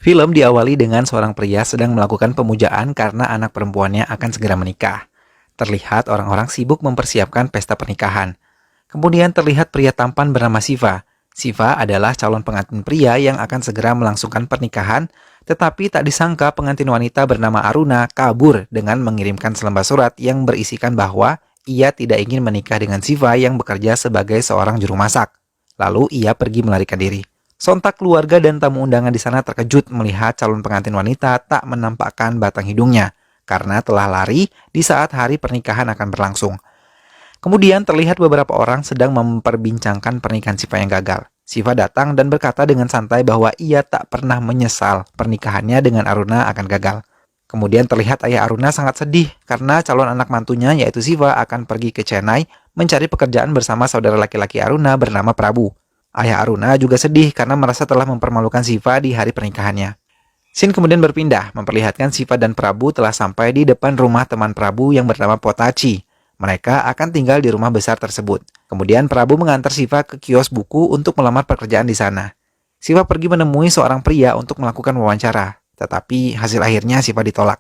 Film diawali dengan seorang pria sedang melakukan pemujaan karena anak perempuannya akan segera menikah. Terlihat orang-orang sibuk mempersiapkan pesta pernikahan. Kemudian terlihat pria tampan bernama Siva. Siva adalah calon pengantin pria yang akan segera melangsungkan pernikahan, tetapi tak disangka pengantin wanita bernama Aruna kabur dengan mengirimkan selembar surat yang berisikan bahwa ia tidak ingin menikah dengan Siva yang bekerja sebagai seorang juru masak. Lalu ia pergi melarikan diri. Sontak keluarga dan tamu undangan di sana terkejut melihat calon pengantin wanita tak menampakkan batang hidungnya karena telah lari di saat hari pernikahan akan berlangsung. Kemudian terlihat beberapa orang sedang memperbincangkan pernikahan Siva yang gagal. Siva datang dan berkata dengan santai bahwa ia tak pernah menyesal pernikahannya dengan Aruna akan gagal. Kemudian terlihat ayah Aruna sangat sedih karena calon anak mantunya yaitu Siva akan pergi ke Chennai mencari pekerjaan bersama saudara laki-laki Aruna bernama Prabu. Ayah Aruna juga sedih karena merasa telah mempermalukan Siva di hari pernikahannya. Scene kemudian berpindah, memperlihatkan Siva dan Prabu telah sampai di depan rumah teman Prabu yang bernama Potachi. Mereka akan tinggal di rumah besar tersebut. Kemudian Prabu mengantar Siva ke kios buku untuk melamar pekerjaan di sana. Siva pergi menemui seorang pria untuk melakukan wawancara, tetapi hasil akhirnya Siva ditolak.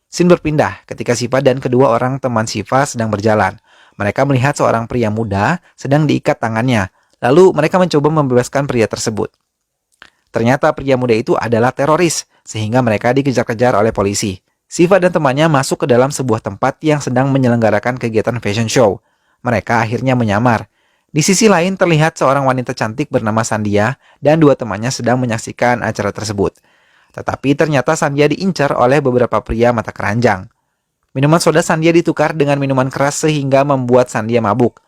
Scene berpindah ketika Siva dan kedua orang teman Siva sedang berjalan. Mereka melihat seorang pria muda sedang diikat tangannya. Lalu mereka mencoba membebaskan pria tersebut. Ternyata pria muda itu adalah teroris, sehingga mereka dikejar-kejar oleh polisi. Siva dan temannya masuk ke dalam sebuah tempat yang sedang menyelenggarakan kegiatan fashion show. Mereka akhirnya menyamar. Di sisi lain terlihat seorang wanita cantik bernama Sandia dan dua temannya sedang menyaksikan acara tersebut. Tetapi ternyata Sandia diincar oleh beberapa pria mata keranjang. Minuman soda Sandia ditukar dengan minuman keras sehingga membuat Sandia mabuk.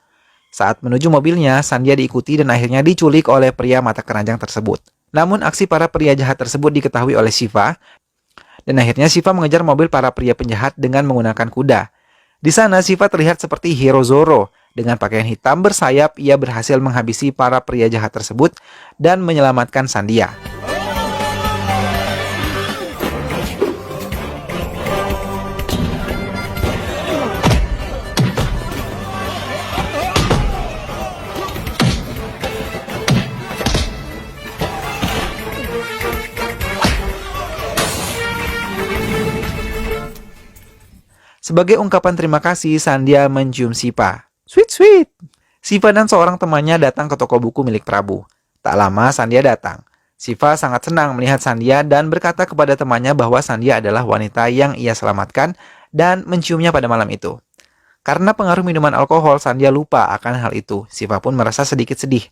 Saat menuju mobilnya, Sandia diikuti dan akhirnya diculik oleh pria mata keranjang tersebut. Namun aksi para pria jahat tersebut diketahui oleh Siva, dan akhirnya Siva mengejar mobil para pria penjahat dengan menggunakan kuda. Di sana Siva terlihat seperti hero Zoro. Dengan pakaian hitam bersayap, ia berhasil menghabisi para pria jahat tersebut dan menyelamatkan Sandia. Sebagai ungkapan terima kasih, Sandia mencium Siva. Sweet, sweet. Siva dan seorang temannya datang ke toko buku milik Prabu. Tak lama Sandia datang. Siva sangat senang melihat Sandia dan berkata kepada temannya bahwa Sandia adalah wanita yang ia selamatkan dan menciumnya pada malam itu. Karena pengaruh minuman alkohol, Sandia lupa akan hal itu. Siva pun merasa sedikit sedih.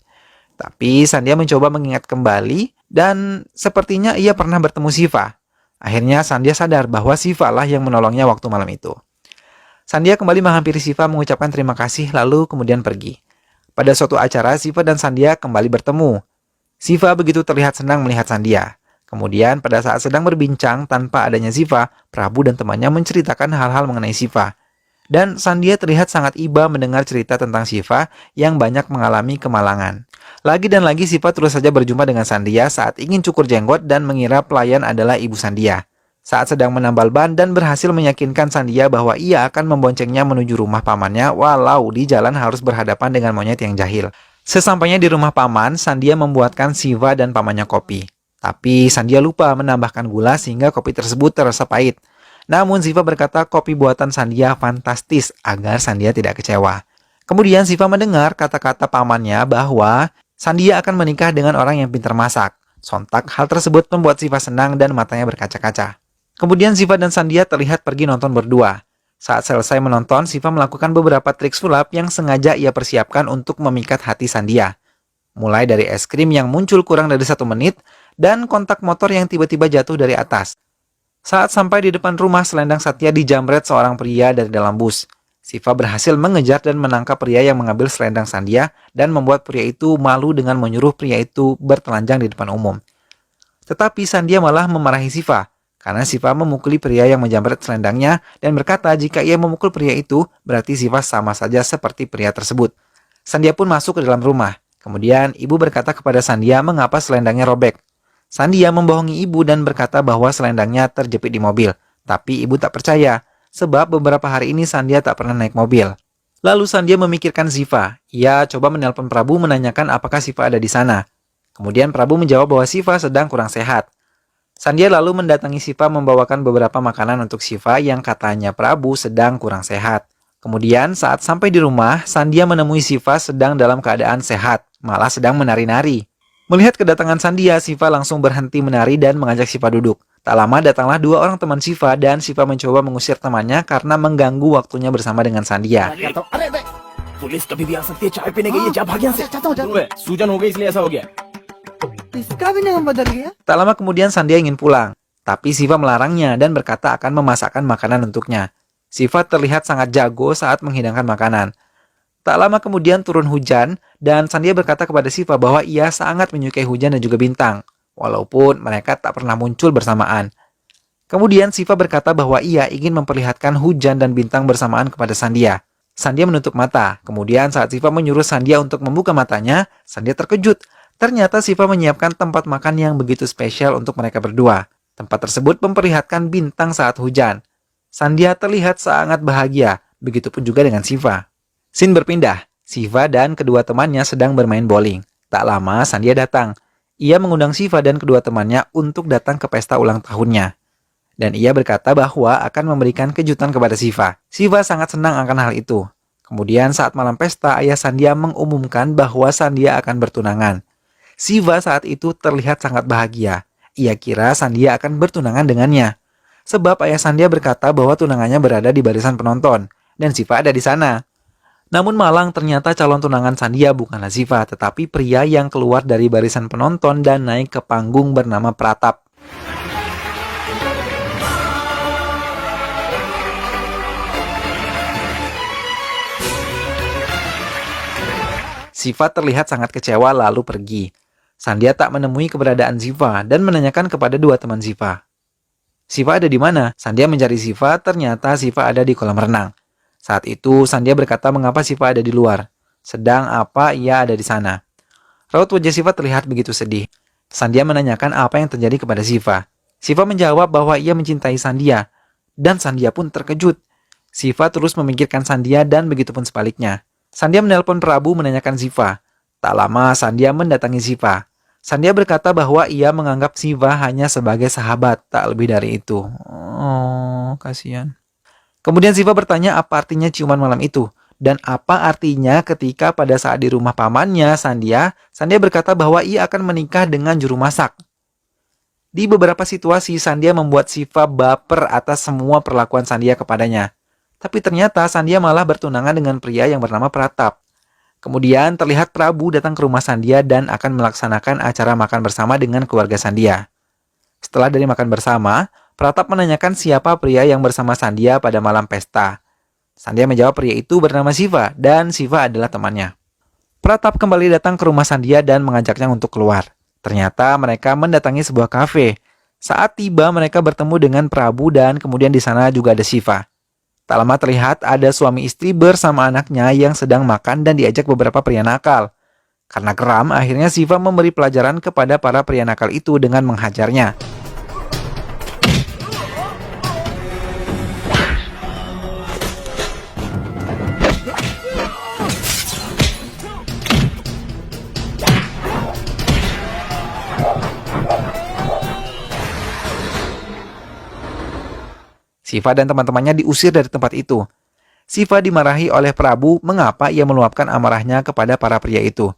Tapi Sandia mencoba mengingat kembali dan sepertinya ia pernah bertemu Siva. Akhirnya Sandia sadar bahwa Siva lah yang menolongnya waktu malam itu. Sandia kembali menghampiri Siva mengucapkan terima kasih lalu kemudian pergi. Pada suatu acara, Siva dan Sandia kembali bertemu. Siva begitu terlihat senang melihat Sandia. Kemudian pada saat sedang berbincang tanpa adanya Siva, Prabu dan temannya menceritakan hal-hal mengenai Siva. Dan Sandia terlihat sangat iba mendengar cerita tentang Siva yang banyak mengalami kemalangan. Lagi dan lagi Siva terus saja berjumpa dengan Sandia saat ingin cukur jenggot dan mengira pelayan adalah ibu Sandia. Saat sedang menambal ban dan berhasil meyakinkan Sandia bahwa ia akan memboncengnya menuju rumah pamannya walau di jalan harus berhadapan dengan monyet yang jahil. Sesampainya di rumah paman, Sandia membuatkan Siva dan pamannya kopi. Tapi Sandia lupa menambahkan gula sehingga kopi tersebut terasa pahit. Namun Siva berkata kopi buatan Sandia fantastis agar Sandia tidak kecewa. Kemudian Siva mendengar kata-kata pamannya bahwa Sandia akan menikah dengan orang yang pintar masak. Sontak hal tersebut membuat Siva senang dan matanya berkaca-kaca. Kemudian Siva dan Sandia terlihat pergi nonton berdua. Saat selesai menonton, Siva melakukan beberapa trik sulap yang sengaja ia persiapkan untuk memikat hati Sandia. Mulai dari es krim yang muncul kurang dari 1 menit dan kontak motor yang tiba-tiba jatuh dari atas. Saat sampai di depan rumah, selendang Satya dijamret seorang pria dari dalam bus. Siva berhasil mengejar dan menangkap pria yang mengambil selendang Sandia dan membuat pria itu malu dengan menyuruh pria itu bertelanjang di depan umum. Tetapi Sandia malah memarahi Siva karena Siva memukuli pria yang menjamret selendangnya dan berkata jika ia memukul pria itu berarti Siva sama saja seperti pria tersebut. Sandia pun masuk ke dalam rumah. Kemudian ibu berkata kepada Sandia mengapa selendangnya robek. Sandia membohongi ibu dan berkata bahwa selendangnya terjepit di mobil. Tapi ibu tak percaya, sebab beberapa hari ini Sandia tak pernah naik mobil. Lalu Sandia memikirkan Siva. Ia coba menelpon Prabu menanyakan apakah Siva ada di sana. Kemudian Prabu menjawab bahwa Siva sedang kurang sehat. Sandia lalu mendatangi Siva membawakan beberapa makanan untuk Siva yang katanya Prabu sedang kurang sehat. Kemudian saat sampai di rumah, Sandia menemui Siva sedang dalam keadaan sehat, malah sedang menari-nari. Melihat kedatangan Sandia, Siva langsung berhenti menari dan mengajak Siva duduk. Tak lama datanglah dua orang teman Siva dan Siva mencoba mengusir temannya karena mengganggu waktunya bersama dengan Sandia. Police कभी भी आ सकती है चाय पीने के लिए जा भाग यहाँ से सूजन हो गई इसलिए ऐसा हो गया इसका भी नाम बदल गया Tak lama kemudian Sandia ingin pulang, tapi Siva melarangnya dan berkata akan memasakkan makanan untuknya. Siva terlihat sangat jago saat menghidangkan makanan. Tak lama kemudian turun hujan dan Sandia berkata kepada Siva bahwa ia sangat menyukai hujan dan juga bintang, walaupun mereka tak pernah muncul bersamaan. Kemudian Siva berkata bahwa ia ingin memperlihatkan hujan dan bintang bersamaan kepada Sandia. Sandia menutup mata. Kemudian saat Siva menyuruh Sandia untuk membuka matanya, Sandia terkejut. Ternyata Siva menyiapkan tempat makan yang begitu spesial untuk mereka berdua. Tempat tersebut memperlihatkan bintang saat hujan. Sandia terlihat sangat bahagia, begitupun juga dengan Siva. Scene berpindah. Siva dan kedua temannya sedang bermain bowling. Tak lama Sandia datang. Ia mengundang Siva dan kedua temannya untuk datang ke pesta ulang tahunnya. Dan ia berkata bahwa akan memberikan kejutan kepada Siva. Siva sangat senang akan hal itu. Kemudian saat malam pesta, ayah Sandia mengumumkan bahwa Sandia akan bertunangan. Siva saat itu terlihat sangat bahagia. Ia kira Sandia akan bertunangan dengannya. Sebab ayah Sandia berkata bahwa tunangannya berada di barisan penonton. Dan Siva ada di sana. Namun malang ternyata calon tunangan Sandia bukanlah Siva, tetapi pria yang keluar dari barisan penonton dan naik ke panggung bernama Pratap. Siva terlihat sangat kecewa lalu pergi. Sandia tak menemui keberadaan Siva dan menanyakan kepada dua teman Siva. Siva ada di mana? Sandia mencari Siva, ternyata Siva ada di kolam renang. Saat itu Sandia berkata mengapa Siva ada di luar. Sedang apa ia ada di sana. Raut wajah Siva terlihat begitu sedih. Sandia menanyakan apa yang terjadi kepada Siva. Siva menjawab bahwa ia mencintai Sandia. Dan Sandia pun terkejut. Siva terus memikirkan Sandia dan begitupun sebaliknya. Sandia menelpon Prabu menanyakan Siva. Tak lama Sandia mendatangi Siva. Sandia berkata bahwa ia menganggap Siva hanya sebagai sahabat, tak lebih dari itu. Oh, kasihan. Kemudian Siva bertanya apa artinya ciuman malam itu. Dan apa artinya ketika pada saat di rumah pamannya Sandia berkata bahwa ia akan menikah dengan juru masak. Di beberapa situasi Sandia membuat Siva baper atas semua perlakuan Sandia kepadanya. Tapi ternyata Sandia malah bertunangan dengan pria yang bernama Pratap. Kemudian terlihat Prabu datang ke rumah Sandia dan akan melaksanakan acara makan bersama dengan keluarga Sandia. Setelah dari makan bersama, Pratap menanyakan siapa pria yang bersama Sandia pada malam pesta. Sandia menjawab pria itu bernama Siva dan Siva adalah temannya. Pratap kembali datang ke rumah Sandia dan mengajaknya untuk keluar. Ternyata mereka mendatangi sebuah kafe. Saat tiba mereka bertemu dengan Prabu dan kemudian di sana juga ada Siva. Tak lama terlihat ada suami istri bersama anaknya yang sedang makan dan diajak beberapa pria nakal. Karena geram, akhirnya Siva memberi pelajaran kepada para pria nakal itu dengan menghajarnya. Siva dan teman-temannya diusir dari tempat itu. Siva dimarahi oleh Prabu mengapa ia meluapkan amarahnya kepada para pria itu.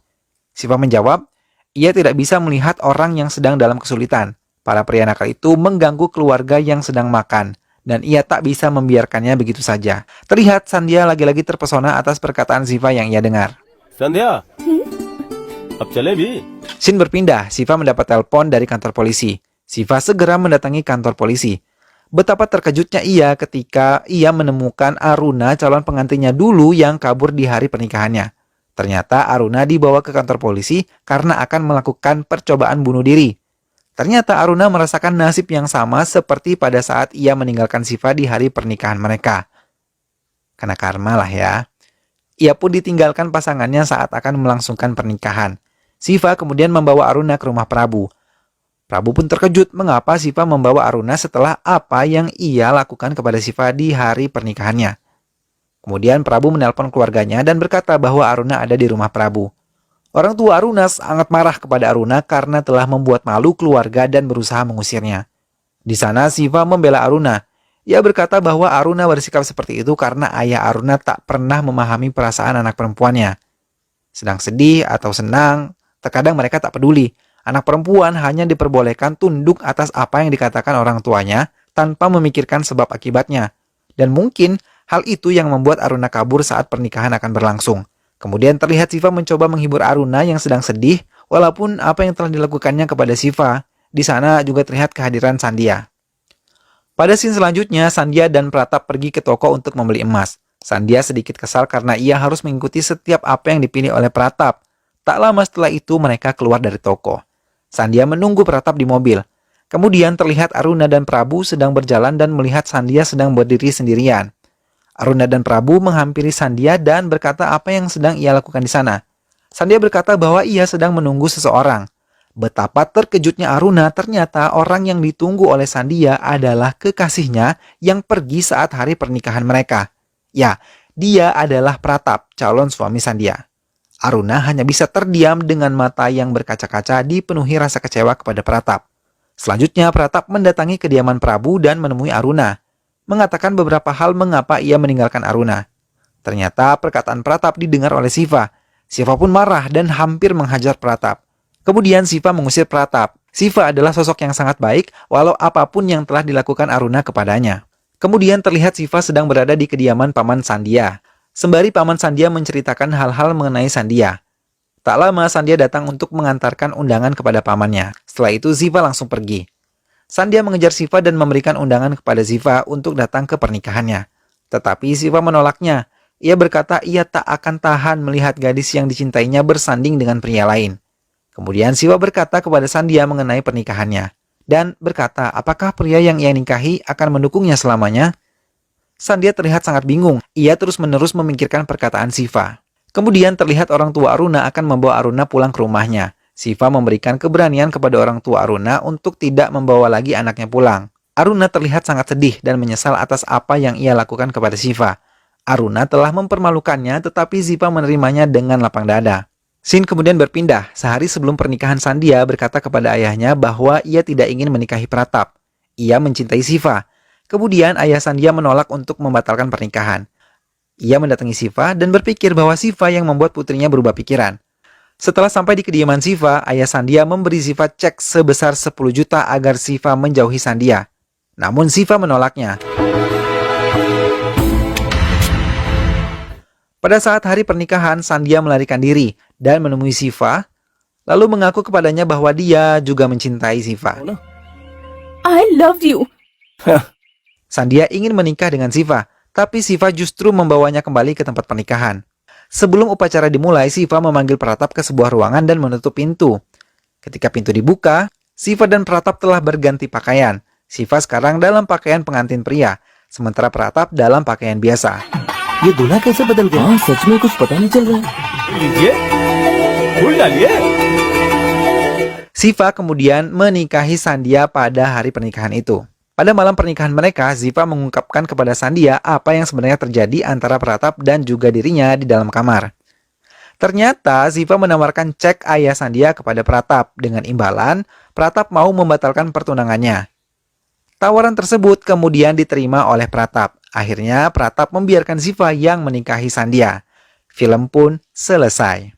Siva menjawab, ia tidak bisa melihat orang yang sedang dalam kesulitan. Para pria nakal itu mengganggu keluarga yang sedang makan, dan ia tak bisa membiarkannya begitu saja. Terlihat Sandia lagi-lagi terpesona atas perkataan Siva yang ia dengar. संध्या अब चले भी Scene berpindah, Siva mendapat telepon dari kantor polisi. Siva segera mendatangi kantor polisi. Betapa terkejutnya ia ketika ia menemukan Aruna, calon pengantinnya dulu yang kabur di hari pernikahannya. Ternyata Aruna dibawa ke kantor polisi karena akan melakukan percobaan bunuh diri. Ternyata Aruna merasakan nasib yang sama seperti pada saat ia meninggalkan Siva di hari pernikahan mereka. Kena karma lah ya. Ia pun ditinggalkan pasangannya saat akan melangsungkan pernikahan. Siva kemudian membawa Aruna ke rumah Prabu. Prabu pun terkejut mengapa Siva membawa Aruna setelah apa yang ia lakukan kepada Siva di hari pernikahannya. Kemudian Prabu menelpon keluarganya dan berkata bahwa Aruna ada di rumah Prabu. Orang tua Aruna sangat marah kepada Aruna karena telah membuat malu keluarga dan berusaha mengusirnya. Di sana Siva membela Aruna. Ia berkata bahwa Aruna bersikap seperti itu karena ayah Aruna tak pernah memahami perasaan anak perempuannya. Sedang sedih atau senang, terkadang mereka tak peduli. Anak perempuan hanya diperbolehkan tunduk atas apa yang dikatakan orang tuanya tanpa memikirkan sebab akibatnya. Dan mungkin hal itu yang membuat Aruna kabur saat pernikahan akan berlangsung. Kemudian terlihat Siva mencoba menghibur Aruna yang sedang sedih, walaupun apa yang telah dilakukannya kepada Siva. Di sana juga terlihat kehadiran Sandhya. Pada scene selanjutnya, Sandhya dan Pratap pergi ke toko untuk membeli emas. Sandhya sedikit kesal karena ia harus mengikuti setiap apa yang dipilih oleh Pratap. Tak lama setelah itu mereka keluar dari toko. Sandhya menunggu Pratap di mobil. Kemudian terlihat Aruna dan Prabu sedang berjalan dan melihat Sandhya sedang berdiri sendirian. Aruna dan Prabu menghampiri Sandhya dan berkata apa yang sedang ia lakukan di sana. Sandhya berkata bahwa ia sedang menunggu seseorang. Betapa terkejutnya Aruna, ternyata orang yang ditunggu oleh Sandhya adalah kekasihnya yang pergi saat hari pernikahan mereka. Ya, dia adalah Pratap, calon suami Sandhya. Aruna hanya bisa terdiam dengan mata yang berkaca-kaca dipenuhi rasa kecewa kepada Pratap. Selanjutnya Pratap mendatangi kediaman Prabu dan menemui Aruna. Mengatakan beberapa hal mengapa ia meninggalkan Aruna. Ternyata perkataan Pratap didengar oleh Siva. Siva pun marah dan hampir menghajar Pratap. Kemudian Siva mengusir Pratap. Siva adalah sosok yang sangat baik walau apapun yang telah dilakukan Aruna kepadanya. Kemudian terlihat Siva sedang berada di kediaman Paman Sandhya. Sembari Paman Sandhya menceritakan hal-hal mengenai Sandhya. Tak lama Sandhya datang untuk mengantarkan undangan kepada pamannya. Setelah itu Siva langsung pergi. Sandhya mengejar Siva dan memberikan undangan kepada Siva untuk datang ke pernikahannya. Tetapi Siva menolaknya. Ia berkata ia tak akan tahan melihat gadis yang dicintainya bersanding dengan pria lain. Kemudian Siva berkata kepada Sandhya mengenai pernikahannya. Dan berkata apakah pria yang ia nikahi akan mendukungnya selamanya? Sandhya terlihat sangat bingung. Ia terus-menerus memikirkan perkataan Siva. Kemudian terlihat orang tua Aruna akan membawa Aruna pulang ke rumahnya. Siva memberikan keberanian kepada orang tua Aruna untuk tidak membawa lagi anaknya pulang. Aruna terlihat sangat sedih dan menyesal atas apa yang ia lakukan kepada Siva. Aruna telah mempermalukannya tetapi Siva menerimanya dengan lapang dada. Scene kemudian berpindah. Sehari sebelum pernikahan Sandhya berkata kepada ayahnya bahwa ia tidak ingin menikahi Pratap. Ia mencintai Siva. Kemudian ayah Sandhya menolak untuk membatalkan pernikahan. Ia mendatangi Siva dan berpikir bahwa Siva yang membuat putrinya berubah pikiran. Setelah sampai di kediaman Siva, ayah Sandhya memberi Siva cek sebesar 10 juta agar Siva menjauhi Sandhya. Namun Siva menolaknya. Pada saat hari pernikahan, Sandhya melarikan diri dan menemui Siva, lalu mengaku kepadanya bahwa dia juga mencintai Siva. I love you. Sandhya ingin menikah dengan Siva, tapi Siva justru membawanya kembali ke tempat pernikahan. Sebelum upacara dimulai, Siva memanggil Pratap ke sebuah ruangan dan menutup pintu. Ketika pintu dibuka, Siva dan Pratap telah berganti pakaian. Siva sekarang dalam pakaian pengantin pria, sementara Pratap dalam pakaian biasa. ये दूल्हा कैसे बदल गया? हाँ सच में कुछ पता नहीं चल रहा है। लीजिए, फूल डालिए। Siva kemudian menikahi Sandhya pada hari pernikahan itu. Pada malam pernikahan mereka, Siva mengungkapkan kepada Sandhya apa yang sebenarnya terjadi antara Pratap dan juga dirinya di dalam kamar. Ternyata Siva menawarkan cek ayah Sandhya kepada Pratap dengan imbalan Pratap mau membatalkan pertunangannya. Tawaran tersebut kemudian diterima oleh Pratap. Akhirnya Pratap membiarkan Siva yang menikahi Sandhya. Film pun selesai.